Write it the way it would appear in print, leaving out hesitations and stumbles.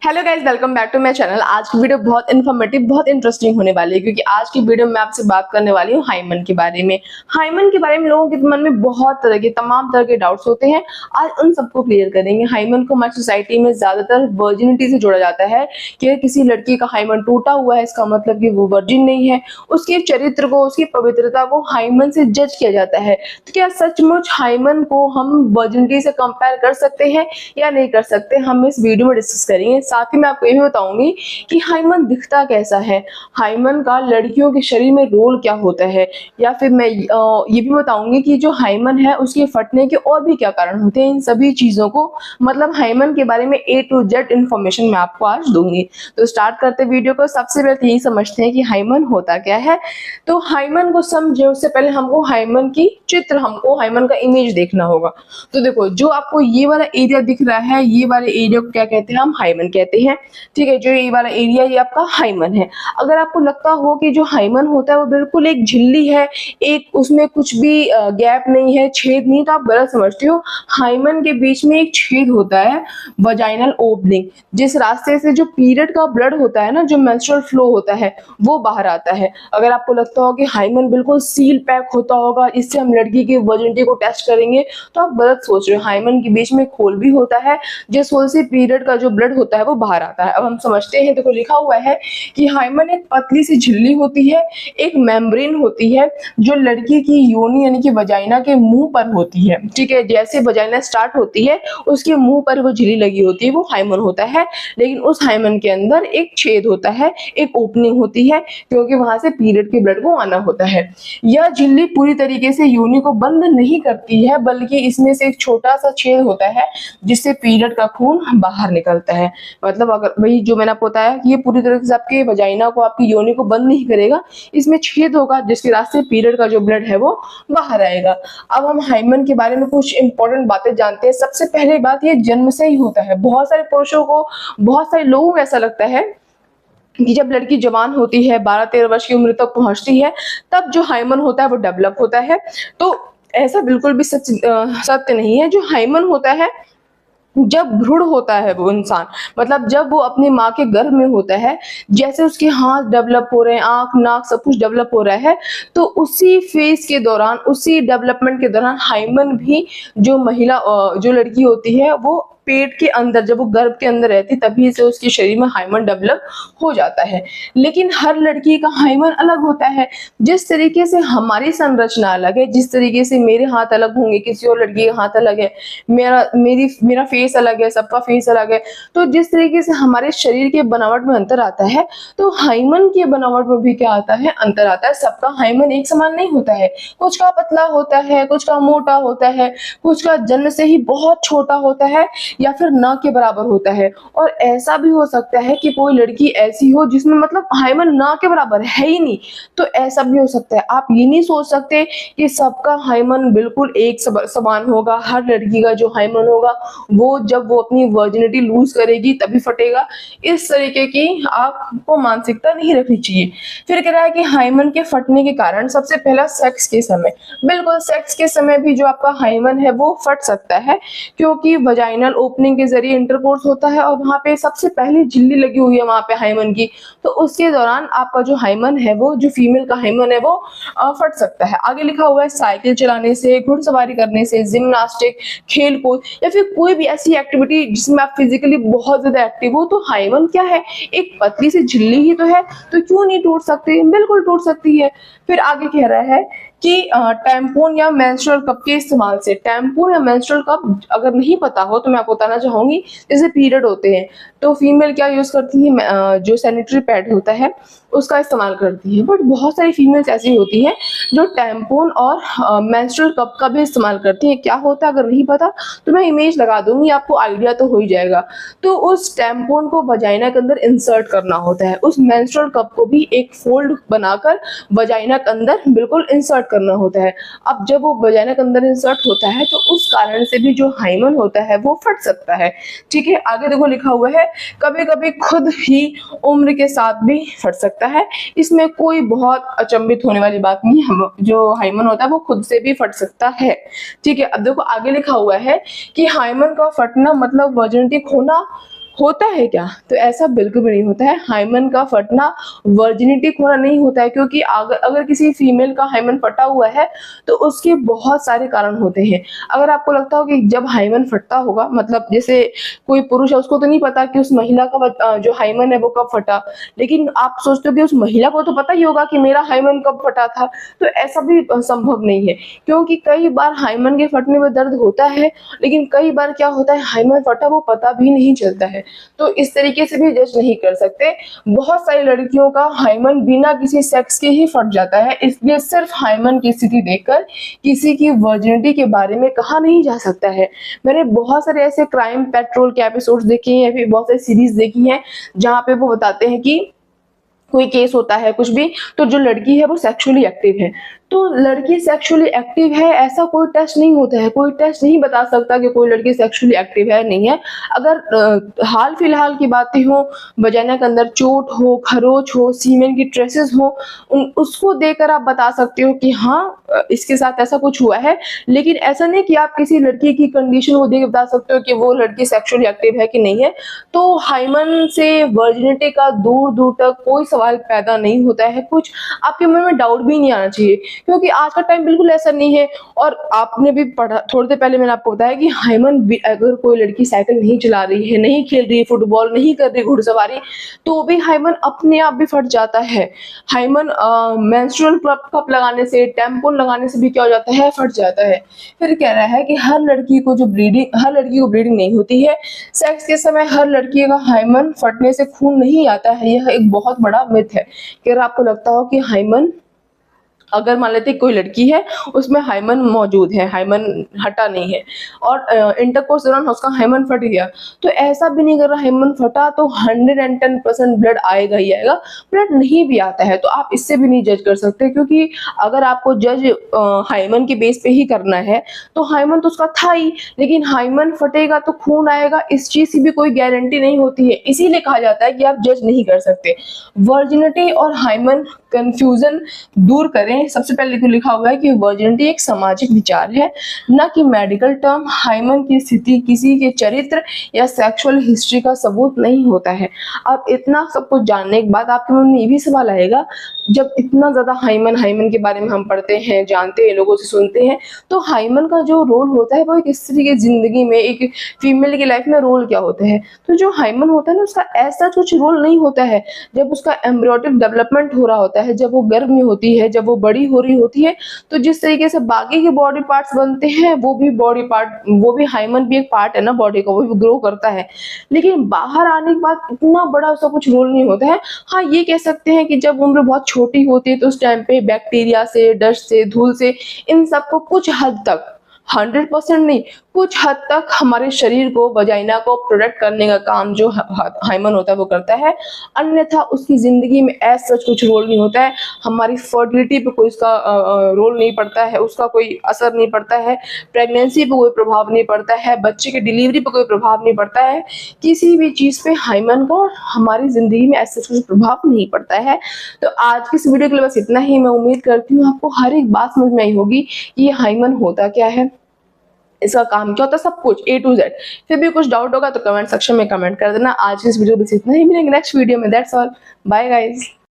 Hello guys, welcome back to my channel. आज की video बहुत इन्फॉर्मेटिव, बहुत इंटरेस्टिंग होने वाली है क्योंकि आज की वीडियो में आपसे बात करने वाली हूँ हाइमन के बारे में। हाइमन के बारे में लोगों के मन में बहुत तरह के तमाम तरह के डाउट्स होते हैं। आज उन सबको क्लियर करेंगे। हाइमन को हमारी सोसाइटी में ज्यादातर वर्जिनिटी से जोड़ा जाता है कि किसी लड़की का हाइमन टूटा हुआ है इसका मतलब कि वो वर्जिन नहीं है। उसके चरित्र को, उसकी पवित्रता को हाइमन से जज किया जाता है। तो क्या सचमुच हाइमन को हम वर्जिनिटी से कंपेयर कर सकते हैं या नहीं कर सकते, हम इस वीडियो में डिस्कस करेंगे। साथ ही मैं आपको ये भी बताऊंगी कि हाइमन दिखता कैसा है, हाइमन का लड़कियों के शरीर में रोल क्या होता है, या फिर मैं ये भी बताऊंगी कि जो हाइमन है उसके फटने के और भी क्या कारण होते हैं। इन सभी चीजों को, मतलब हाइमन के बारे में A to Z इंफॉर्मेशन मैं आपको आज दूंगी। तो स्टार्ट करते वीडियो को। सबसे पहले यही समझते हैं कि हाइमन होता क्या है। तो हाइमन को समझे उससे पहले हमको हाइमन की चित्र, हमको हाइमन का इमेज देखना होगा। तो देखो, जो आपको ये वाला एरिया दिख रहा है, ये वाले एरिया को क्या कहते हैं, हम हाइमन कहते हैं। ठीक है, जो ये वाला एरिया ये आपका हाइमन है। अगर आपको लगता हो कि जो हाइमन होता है वो बिल्कुल एक झिल्ली है, एक उसमें कुछ भी गैप नहीं है, छेद नहीं, तो आप गलत समझते हो। हाइमन के बीच में एक छेद होता है, वजाइनल ओपनिंग, जिस रास्ते से जो पीरियड का ब्लड होता है ना, जो मेंस्ट्रुअल फ्लो होता है, वो बाहर आता है। अगर आपको लगता हो कि हाइमन बिल्कुल सील पैक होता होगा, इससे हम लड़की की वर्जिनिटी को टेस्ट करेंगे, तो आप गलत सोच रहे हो। हाइमन के बीच में खोल भी होता है, जिस होल से पीरियड का जो ब्लड होता है वो बाहर आता है। अब हम समझते हैं। देखो, लिखा हुआ है कि हाइमन एक पतली सी झिल्ली होती है, एक मेम्ब्रेन होती है जो लड़की की योनि यानी कि वजाइना के मुंह पर होती है। ठीक है, जैसे वजाइना स्टार्ट होती है उसके मुंह पर वो झिल्ली लगी होती है, वो हाइमन होता है। लेकिन उस हाइमन के अंदर एक छेद होता है, एक ओपनिंग होती है, क्योंकि वहां से पीरियड के ब्लड को आना होता है। यह झिल्ली पूरी तरीके से योनि को बंद नहीं करती है, बल्कि इसमें से एक छोटा सा छेद होता है जिससे पीरियड का खून बाहर निकलता है। मतलब अगर वही जो मैंने आपको बताया कि ये पूरी तरह से आपके वजाइना को, आपकी योनि को बंद नहीं करेगा, इसमें छेद होगा जिसके रास्ते पीरियड का जो ब्लड है वो बाहर आएगा। अब हम हाइमन के बारे में कुछ इंपॉर्टेंट बातें जानते हैं। सबसे पहली बात, ये जन्म से ही होता है। बहुत सारे पुरुषों को, बहुत सारे लोगों को ऐसा लगता है कि जब लड़की जवान होती है, 12-13 वर्ष की उम्र तक पहुंचती है, तब जो हाइमन होता है वो डेवलप होता है। तो ऐसा बिल्कुल भी सत्य नहीं है। जो हाइमन होता है, जब भ्रूण होता है वो इंसान, मतलब जब वो अपनी माँ के गर्भ में होता है, जैसे उसके हाथ डेवलप हो रहे हैं, आंख नाक सब कुछ डेवलप हो रहा है, तो उसी फेज के दौरान, उसी डेवलपमेंट के दौरान हाइमन भी, जो महिला, जो लड़की होती है, वो पेट के अंदर, जब वो गर्भ के अंदर रहती तभी से उसके शरीर में हाइमन डेवलप हो जाता है। लेकिन हर लड़की का हाइमन अलग होता है। जिस तरीके से हमारी संरचना अलग है, जिस तरीके से मेरे हाथ अलग होंगे, किसी और लड़की के हाथ अलग है, मेरा फेस अलग है, सबका फेस अलग है, तो जिस तरीके से हमारे शरीर के बनावट में अंतर आता है, तो हाइमन के बनावट में भी क्या आता है, अंतर आता है। सबका हाइमन एक समान नहीं होता है। कुछ का पतला होता है, कुछ का मोटा होता है, कुछ का जन्म से ही बहुत छोटा होता है या फिर ना के बराबर होता है। और ऐसा भी हो सकता है कि कोई लड़की ऐसी हो जिसमें मतलब हाइमन ना के बराबर है ही नहीं, तो ऐसा भी हो सकता है। आप ये नहीं सोच सकते कि सबका हाइमन बिल्कुल एक समान होगा। हर लड़की का जो हाइमन होगा वो जब वो अपनी वर्जिनिटी लूज करेगी तभी फटेगा। इस तरीके की आपको मानसिकता नहीं रखनी चाहिए। फिर कह रहा है कि हाइमन के फटने के कारण, सबसे पहला सेक्स के समय, बिल्कुल सेक्स के समय भी जो आपका हाइमन है वो फट सकता है, क्योंकि वजाइनल ओपनिंग के जरिए इंटरकोर्स होता है और वहां पे सबसे पहली झिल्ली लगी हुई है वहां पे हाइमन की। तो उसके दौरान आपका जो हाइमन है, वो जो फीमेल का हाइमन है वो फट सकता है। आगे लिखा हुआ है, साइकिल चलाने से, घुड़सवारी करने से, जिम्नास्टिक, खेल कूद या फिर कोई भी ऐसी एक्टिविटी जिसमें आप फिजिकली बहुत ज्यादा एक्टिव हो, तो हाइमन क्या है, एक पतली सी झिल्ली ही तो है, तो क्यों नहीं टूट सकती, बिल्कुल टूट सकती है। फिर आगे कह रहा है कि टैम्पून या मेंस्ट्रुअल कप के इस्तेमाल से, टैम्पून या मेंस्ट्रुअल कप अगर नहीं पता हो तो मैं आपको बताना चाहूंगी। जैसे पीरियड होते हैं तो फीमेल क्या यूज करती है, जो सैनिटरी पैड होता है उसका इस्तेमाल करती है। बट बहुत सारी फीमेल्स ऐसी होती हैं जो टैम्पून और मेंस्ट्रुअल कप का भी इस्तेमाल करती है। क्या होता है अगर नहीं पता तो मैं इमेज लगा दूंगी, आपको आइडिया तो हो ही जाएगा। तो उस टैम्पून को वजाइना के अंदर इंसर्ट करना होता है, उस मेंस्ट्रुअल कप को भी एक फोल्ड बनाकर वजाइना के अंदर बिल्कुल इंसर्ट करना होता है। अब जब वो वजाइना के अंदर इंसर्ट होता है तो उस कारण से भी जो हाइमन होता है वो फट सकता है। ठीक है, आगे देखो लिखा हुआ है, कभी कभी खुद ही उम्र के साथ भी फट सकता है। इसमें कोई बहुत अचंभित होने वाली बात नहीं है, जो हाइमन होता है वो खुद से भी फट सकता है। ठीक है, अब देखो आगे लिखा हुआ है कि हाइमन का फटना मतलब वर्जिनिटी खोना होता है क्या? तो ऐसा बिल्कुल भी नहीं होता है। हाइमन का फटना वर्जिनिटी खोना नहीं होता है, क्योंकि अगर अगर किसी फीमेल का हाइमन फटा हुआ है तो उसके बहुत सारे कारण होते हैं। अगर आपको लगता हो कि जब हाइमन फटता होगा, मतलब जैसे कोई पुरुष है उसको तो नहीं पता कि उस महिला का जो हाइमन है वो कब फटा, लेकिन आप सोचते हो कि उस महिला को तो पता ही होगा कि मेरा हाइमन कब फटा था। तो ऐसा भी संभव नहीं है, क्योंकि कई बार हाइमन के फटने में दर्द होता है, लेकिन कई बार क्या होता है हाइमन फटा वो पता भी नहीं चलता है। तो इस तरीके से भी जज नहीं कर सकते। बहुत सारी लड़कियों का हाइमन बिना किसी सेक्स के ही फट जाता है, इसलिए सिर्फ हाइमन की स्थिति देखकर किसी की वर्जिनिटी के बारे में कहा नहीं जा सकता है। मैंने बहुत सारे ऐसे क्राइम पेट्रोल के एपिसोड्स देखे हैं या फिर बहुत सारी सीरीज देखी हैं जहाँ पे वो बताते हैं कि कोई केस होता है कुछ भी, तो जो लड़की है वो सेक्सुअली एक्टिव है, तो लड़की सेक्सुअली एक्टिव है ऐसा कोई टेस्ट नहीं होता है। कोई टेस्ट नहीं बता सकता कि कोई लड़की सेक्सुअली एक्टिव है नहीं है। अगर हाल फिलहाल की बातें हो, वजाइना के अंदर चोट हो, खरोच हो, सीमेन की ट्रेसेस हो, उसको देखकर आप बता सकते हो कि हाँ इसके साथ ऐसा कुछ हुआ है। लेकिन ऐसा नहीं कि आप किसी लड़की की कंडीशन को देख बता सकते हो कि वो लड़की सेक्सुअली एक्टिव है कि नहीं है। तो हाइमन से वर्जिनिटी का दूर दूर तक कोई सवाल पैदा नहीं होता है। कुछ आपके मन में डाउट भी नहीं आना चाहिए, क्योंकि आज का टाइम बिल्कुल ऐसा नहीं है। और आपने भी पढ़ा, थोड़ी देर पहले मैंने आपको बताया कि हाइमन अगर कोई लड़की साइकिल नहीं चला रही है, नहीं खेल रही है फुटबॉल, नहीं कर रही घुड़सवारी, तो भी हाइमन अपने आप भी फट जाता है। हाइमन मेंस्ट्रुअल कप लगाने से, टैम्पून लगाने से भी क्या हो जाता है, फट जाता है। फिर कह रहा है कि हर लड़की को ब्लीडिंग नहीं होती है। सेक्स के समय हर लड़की का हाइमन फटने से खून नहीं आता है, यह एक बहुत बड़ा मिथ है। कि अगर आपको लगता हो कि हाइमन, अगर मान लेते कोई लड़की है उसमें हाइमन मौजूद है, हाइमन हटा नहीं है, और इंटरकोर्स दौरान उसका हाइमन फट गया, तो ऐसा भी नहीं कर रहा हाइमन फटा तो 110% ब्लड आएगा ही आएगा। ब्लड नहीं भी आता है तो आप इससे भी नहीं जज कर सकते, क्योंकि अगर आपको जज हाइमन के बेस पे ही करना है तो हाइमन तो उसका था ही, लेकिन हाइमन फटेगा तो खून आएगा, इस चीज की भी कोई गारंटी नहीं होती है। इसीलिए कहा जाता है कि आप जज नहीं कर सकते। वर्जिनिटी और हाइमन कंफ्यूजन दूर करें। सबसे पहले तो लिखा हुआ है कि वर्जिनिटी एक सामाजिक विचार है, न कि मेडिकल टर्म। हाइमन की स्थिति किसी के चरित्र या सेक्सुअल हिस्ट्री का सबूत नहीं होता है। अब इतना सब कुछ जानने के बाद आपके मन में ये भी सवाल आएगा, जब इतना ज्यादा हाइमन के बारे में हम पढ़ते हैं, जानते हैं, लोगों से सुनते हैं, तो हाइमन का जो रोल होता है वो एक स्त्री की जिंदगी में, एक फीमेल की लाइफ में रोल क्या होता है। तो जो हाइमन होता है ना उसका ऐसा कुछ रोल नहीं होता है। जब उसका एम्ब्रियोटिक डेवलपमेंट हो रहा होता है, जब वो गर्भ में होती है, जब वो बड़ी हो रही होती है, तो जिस तरीके से बाकी के बॉडी पार्ट्स बनते हैं वो भी हाइमन भी एक पार्ट है ना बॉडी का, वो भी ग्रो करता है। लेकिन बाहर आने के बाद इतना बड़ा उसका कुछ रोल नहीं होता है। हाँ ये कह सकते हैं कि जब उम्र बहुत छोटी होती है तो उस टाइम पे बैक्टीरिया से, डस्ट से, धूल से, इन सबको कुछ हद तक, 100% नहीं, कुछ हद तक हमारे शरीर को, वजाइना को प्रोटेक्ट करने का काम जो हाइमन होता है वो करता है। अन्यथा उसकी जिंदगी में ऐसा कुछ रोल नहीं होता है। हमारी फर्टिलिटी पे कोई उसका रोल नहीं पड़ता है, उसका कोई असर नहीं पड़ता है। प्रेगनेंसी पे कोई प्रभाव नहीं पड़ता है, बच्चे की डिलीवरी पे कोई प्रभाव नहीं पड़ता है। किसी भी चीज पे हाइमन का हमारी जिंदगी में ऐसा कुछ प्रभाव नहीं पड़ता है। तो आज की इस वीडियो के लिए बस इतना ही। मैं उम्मीद करती हूँ आपको हर एक बात समझ में आई होगी कि ये हाइमन होता क्या है, इसका काम क्या होता है, सब कुछ A to Z। फिर भी कुछ डाउट होगा तो कमेंट सेक्शन में कमेंट कर देना। आज की इस वीडियो में बस इतना ही, मिलेंगे नेक्स्ट वीडियो में। That's all, bye guys.